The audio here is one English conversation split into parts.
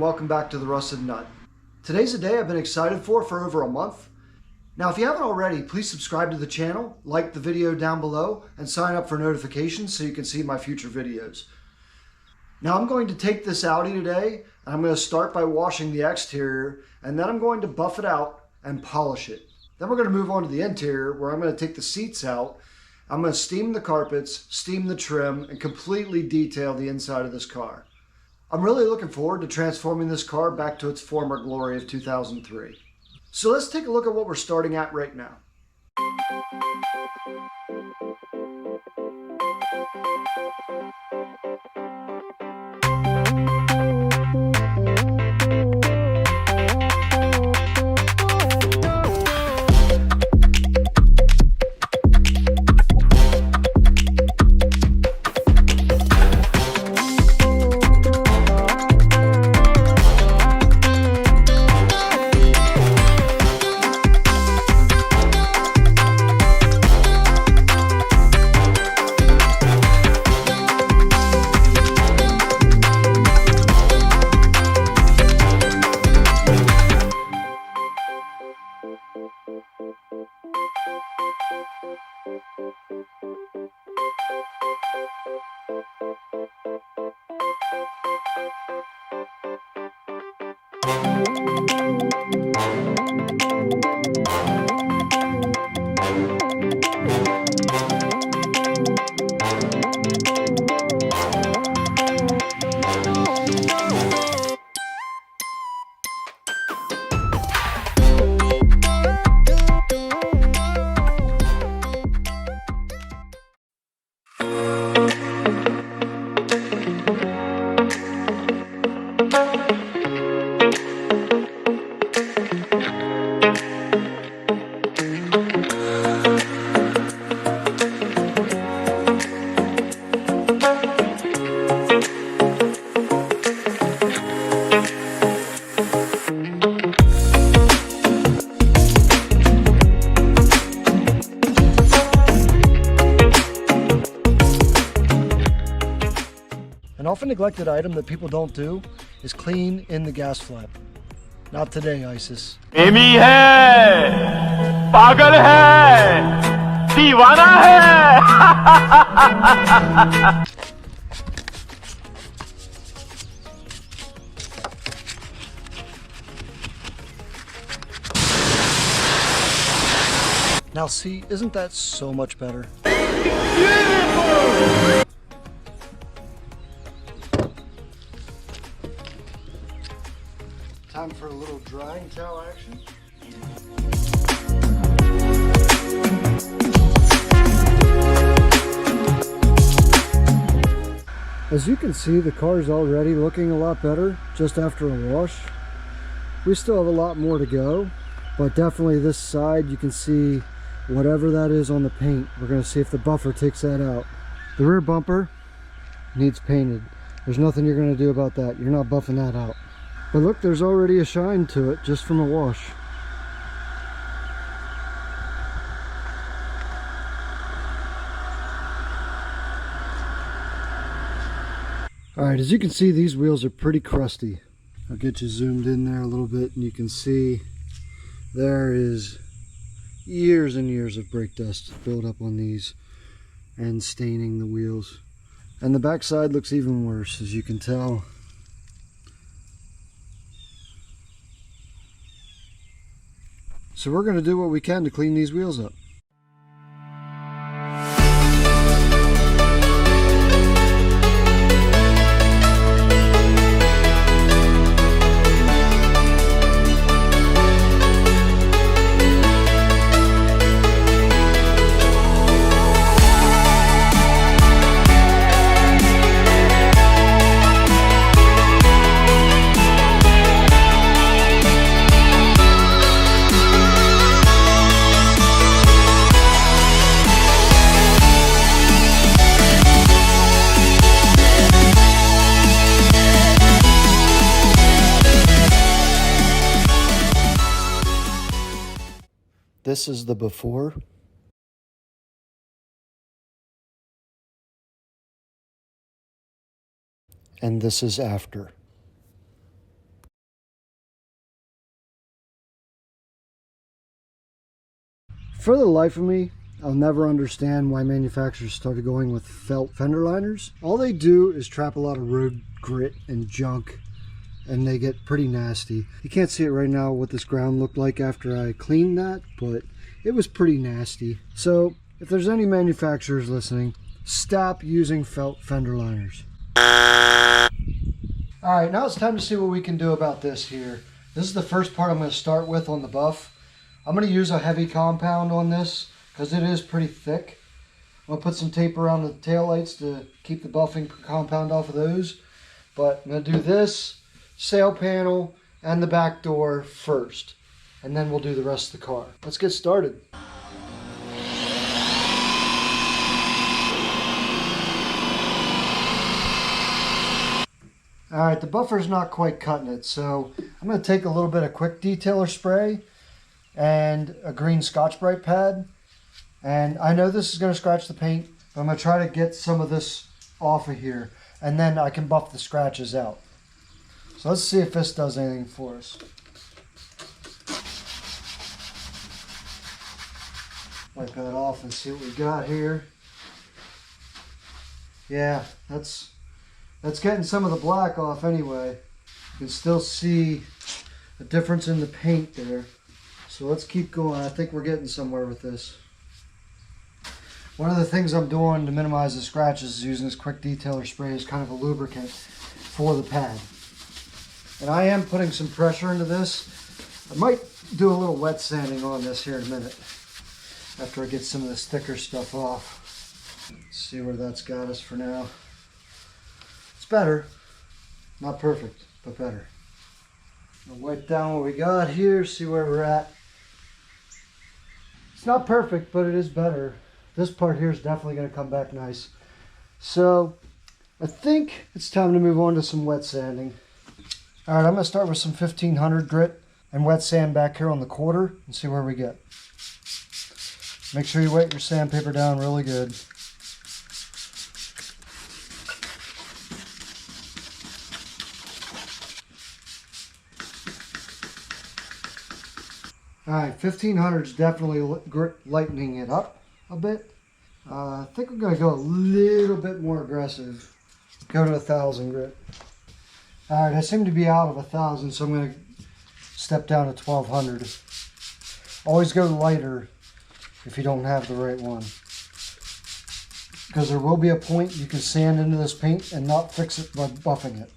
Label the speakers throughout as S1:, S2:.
S1: welcome back to The Rusted Nut. Today's a day I've been excited for over a month. Now if you haven't already, please subscribe to the channel, like the video down below, and sign up for notifications so you can see my future videos. Now I'm going to take this Audi today, and I'm going to start by washing the exterior, and then I'm going to buff it out and polish it. Then we're going to move on to the interior, where I'm going to take the seats out. I'm going to steam the carpets, steam the trim, and completely detail the inside of this car. I'm really looking forward to transforming this car back to its former glory of 2003. So let's take a look at what we're starting at right now. An often neglected item that people don't do is clean in the gas flap. Not today, ISIS.
S2: प्रेमी है, पागल है, दीवाना है।
S1: Now see, isn't that so much better?
S2: Beautiful!
S1: Time for a little drying towel action. As you can see, the car is already looking a lot better just after a wash. We still have a lot more to go, but definitely this side you can see whatever that is on the paint. We're going to see if the buffer takes that out. The rear bumper needs painted. There's nothing you're going to do about that. You're not buffing that out. But look, there's already a shine to it just from a wash. Alright, as you can see, these wheels are pretty crusty. I'll get you zoomed in there a little bit and you can see there is years and years of brake dust built up on these and staining the wheels. And the back side looks even worse, as you can tell. So we're going to do what we can to clean these wheels up. This is the before. And this is after. For the life of me, I'll never understand why manufacturers started going with felt fender liners. All they do is trap a lot of road grit and junk, and they get pretty nasty. You can't see it right now what this ground looked like after I cleaned that, but it was pretty nasty. So if there's any manufacturers listening, stop using felt fender liners. Alright, now it's time to see what we can do about this here. This is the first part I'm going to start with on the buff. I'm going to use a heavy compound on this because it is pretty thick. I'm going to put some tape around the taillights to keep the buffing compound off of those. But I'm going to do this, sail panel, and the back door first. And then we'll do the rest of the car. Let's get started. Alright, the buffer's not quite cutting it, so I'm going to take a little bit of quick detailer spray and a green Scotch-Brite pad. And I know this is going to scratch the paint, but I'm going to try to get some of this off of here, and then I can buff the scratches out. So let's see if this does anything for us. Wipe that off and see what we got here. Yeah, that's getting some of the black off anyway. You can still see a difference in the paint there. So let's keep going. I think we're getting somewhere with this. One of the things I'm doing to minimize the scratches is using this quick detailer spray as kind of a lubricant for the pad. And I am putting some pressure into this. I might do a little wet sanding on this here in a minute after I get some of this thicker stuff off. Let's see where that's got us for now. It's better. Not perfect, but better. I'll wipe down what we got here, see where we're at. It's not perfect, but it is better. This part here is definitely going to come back nice. So I think it's time to move on to some wet sanding. Alright, I'm going to start with some 1500 grit and wet sand back here on the quarter and see where we get. Make sure you wet your sandpaper down really good. Alright, 1500 is definitely lightening it up a bit. I think we're going to go a little bit more aggressive. Go to 1000 grit. Alright, I seem to be out of 1000, so I'm going to step down to 1200. Always go lighter if you don't have the right one. Because there will be a point you can sand into this paint and not fix it by buffing it.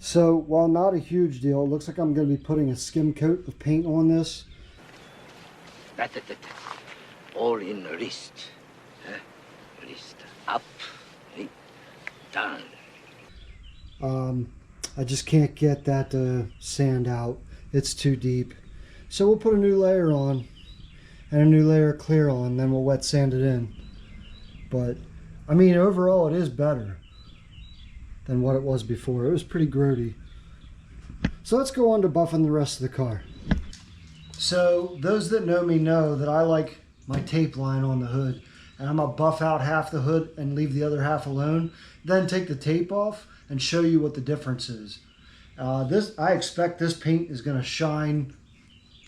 S1: So while not a huge deal, it looks like I'm going to be putting a skim coat of paint on this.
S3: All in the wrist. Wrist up, down.
S1: I just can't get that to sand out. It's too deep. So we'll put a new layer on and a new layer of clear on, then we'll wet sand it in. But I mean, overall it is better than what it was before. It was pretty grody. So let's go on to buffing the rest of the car. So those that know me know that I like my tape line on the hood, and I'm gonna buff out half the hood and leave the other half alone, then take the tape off and show you what the difference is. I expect this paint is gonna shine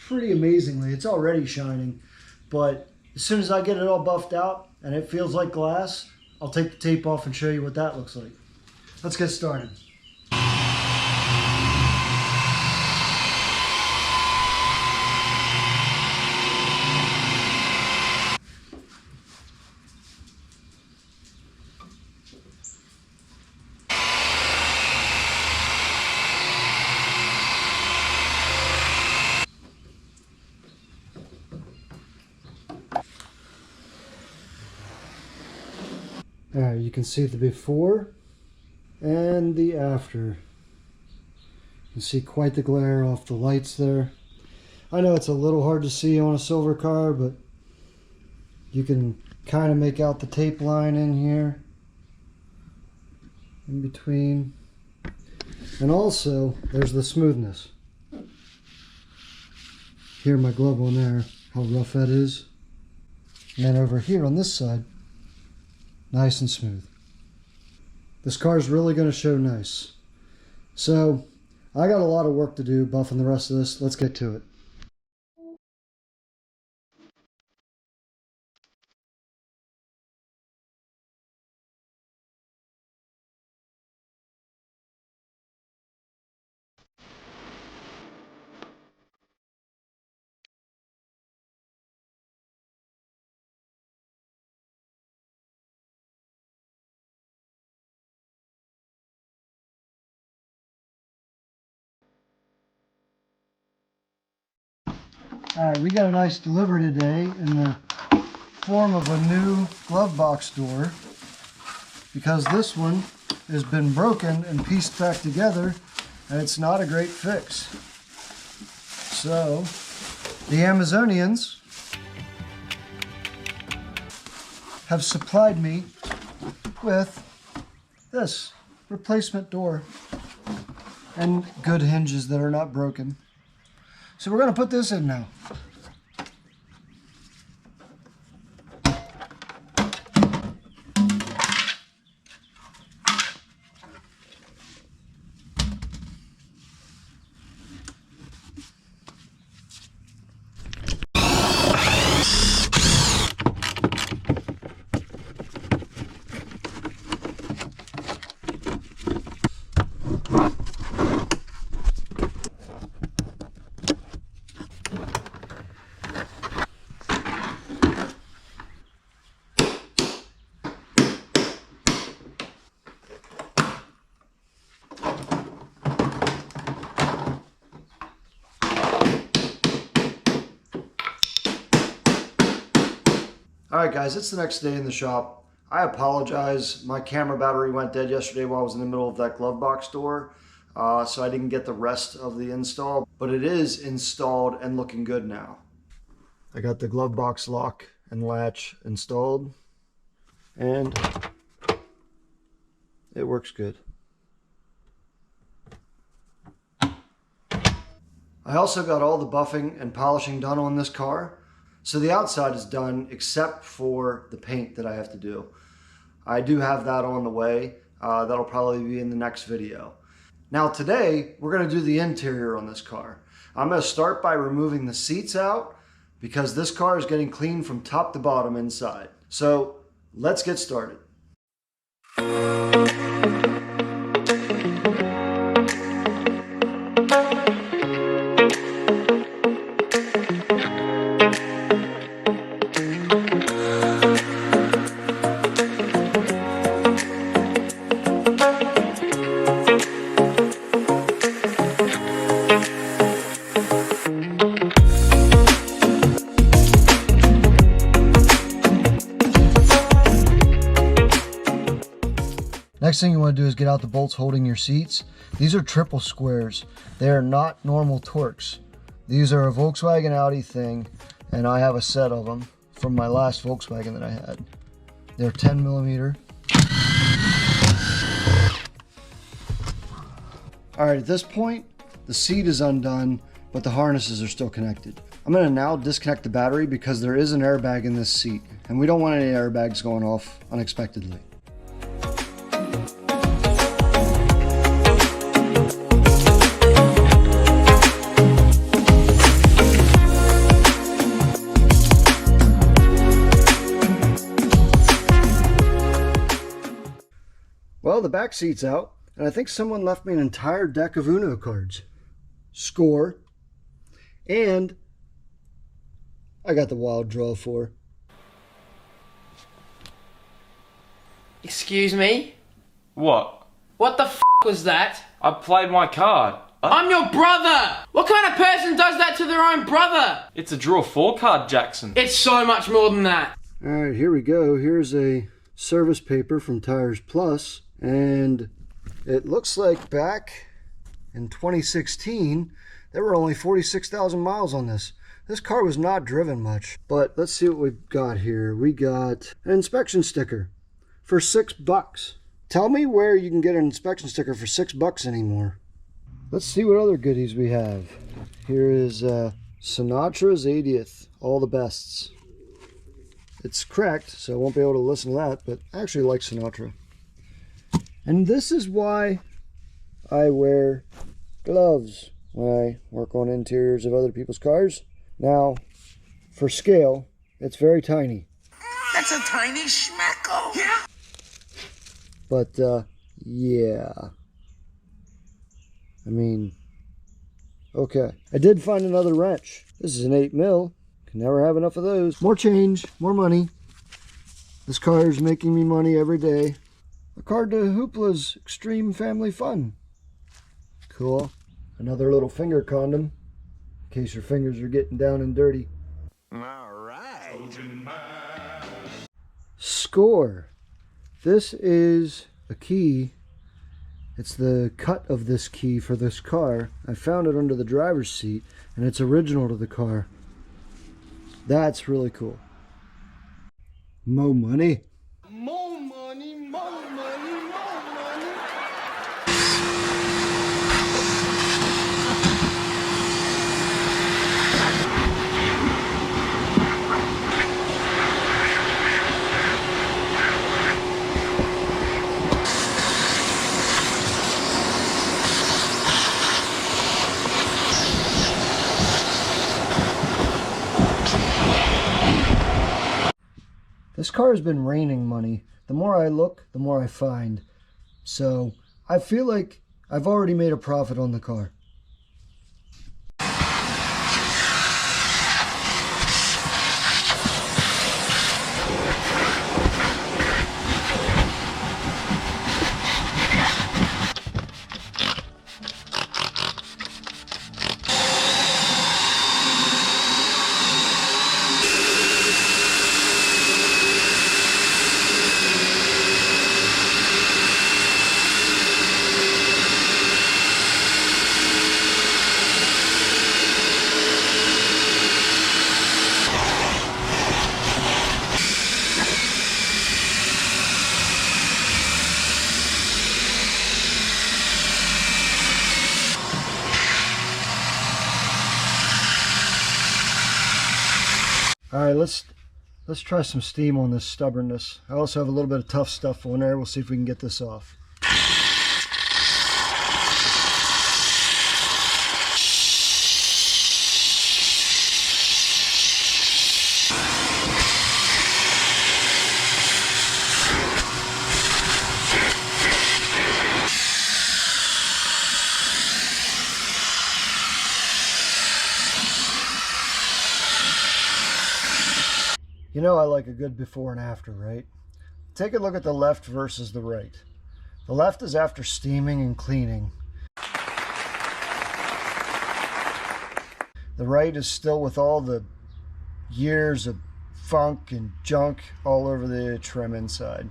S1: pretty amazingly. It's already shining, but as soon as I get it all buffed out and it feels like glass, I'll take the tape off and show you what that looks like. Let's get started. Alright, you can see the before and the after. You can see quite the glare off the lights there. I know it's a little hard to see on a silver car, but you can kind of make out the tape line in here, in between. And also, there's the smoothness. Hear my glove on there, how rough that is. And then over here on this side, nice and smooth. This car is really going to show nice. So, I got a lot of work to do buffing the rest of this. Let's get to it. Alright, we got a nice delivery today in the form of a new glove box door, because this one has been broken and pieced back together and it's not a great fix. So the Amazonians have supplied me with this replacement door and good hinges that are not broken. So we're going to put this in now. Alright guys, it's the next day in the shop. I apologize, my camera battery went dead yesterday while I was in the middle of that glove box door, so I didn't get the rest of the install, but it is installed and looking good now. I got the glove box lock and latch installed, and it works good. I also got all the buffing and polishing done on this car. So the outside is done except for the paint that I have to do. I do have that on the way. That'll probably be in the next video. Now today, we're gonna do the interior on this car. I'm gonna start by removing the seats out because this car is getting cleaned from top to bottom inside. So let's get started. Next thing you want to do is get out the bolts holding your seats. These are triple squares. They are not normal Torx. These are a Volkswagen Audi thing, and I have a set of them from my last Volkswagen that I had. They're 10 millimeter. All right, at this point, the seat is undone, but the harnesses are still connected. I'm going to now disconnect the battery because there is an airbag in this seat, and we don't want any airbags going off unexpectedly. Well, the back seat's out, and I think someone left me an entire deck of Uno cards. Score. And I got the wild draw 4.
S4: Excuse me?
S2: What?
S4: What the f was that?
S2: I played my card.
S4: I'm your brother! What kind of person does that to their own brother?
S2: It's a draw 4 card, Jackson.
S4: It's so much more than that.
S1: Alright, here we go. Here's a service paper from Tires Plus, and it looks like back in 2016 There were only 46,000 miles on this. This car was not driven much. But let's see what we've got here. We got an inspection sticker for $6. Tell me where you can get an inspection sticker for $6 anymore. Let's see what other goodies we have. Here is Sinatra's 80th, all the bests. It's cracked, so I won't be able to listen to that, but I actually like Sinatra. And this is why I wear gloves when I work on interiors of other people's cars. Now, for scale, it's very tiny.
S5: That's a tiny schmacko. Yeah.
S1: But, yeah. I mean, okay. I did find another wrench. This is an 8mm. Can never have enough of those. More change, more money. This car is making me money every day. A card to Hoopla's Extreme Family Fun. Cool. Another little finger condom, in case your fingers are getting down and dirty.
S5: All right.
S1: Score. This is a key. It's the cut of this key for this car. I found it under the driver's seat, and it's original to the car. That's really cool. Mo money.
S5: More money, more money, more money.
S1: This car has been raining money. The more I look, the more I find. So I feel like I've already made a profit on the car. Alright, let's try some steam on this stubbornness. I also have a little bit of tough stuff on there. We'll see if we can get this off. You know I like a good before and after, right? Take a look at the left versus the right. The left is after steaming and cleaning. The right is still with all the years of funk and junk all over the trim inside.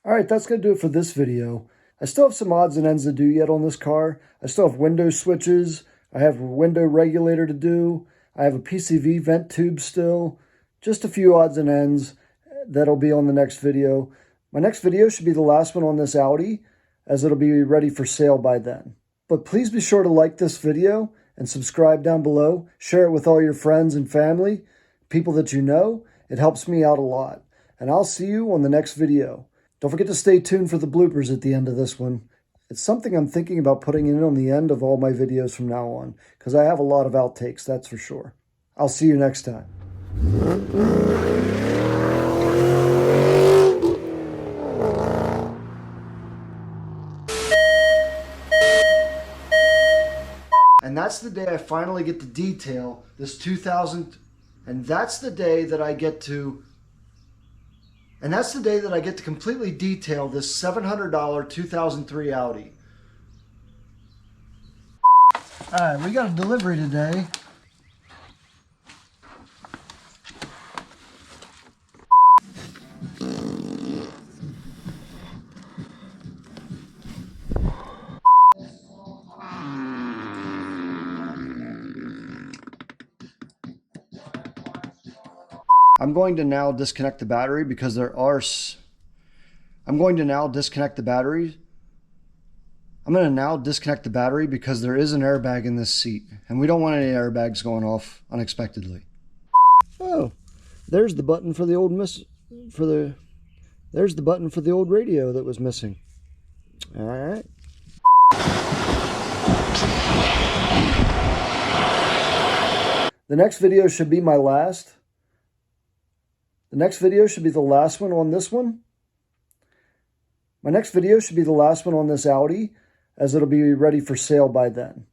S1: Alright, that's going to do it for this video. I still have some odds and ends to do yet on this car. I still have window switches. I have a window regulator to do. I have a PCV vent tube still. Just a few odds and ends that'll be on the next video. My next video should be the last one on this Audi, as it'll be ready for sale by then. But please be sure to like this video and subscribe down below. Share it with all your friends and family, people that you know. It helps me out a lot. And I'll see you on the next video. Don't forget to stay tuned for the bloopers at the end of this one. It's something I'm thinking about putting in on the end of all my videos from now on, because I have a lot of outtakes, that's for sure. I'll see you next time. And that's the day I finally get to detail this 2000, and that's the day that I get to completely detail this $700 2003 Audi. Alright, we got a delivery today. I'm going to now disconnect the battery because there are... I'm going to now disconnect the battery. I'm going to now disconnect the battery because there is an airbag in this seat, and we don't want any airbags going off unexpectedly. Oh, there's the button for the old there's the button for the old radio that was missing. All right. The next video should be my last. The next video should be the last one on this one. My next video should be the last one on this Audi, as it'll be ready for sale by then.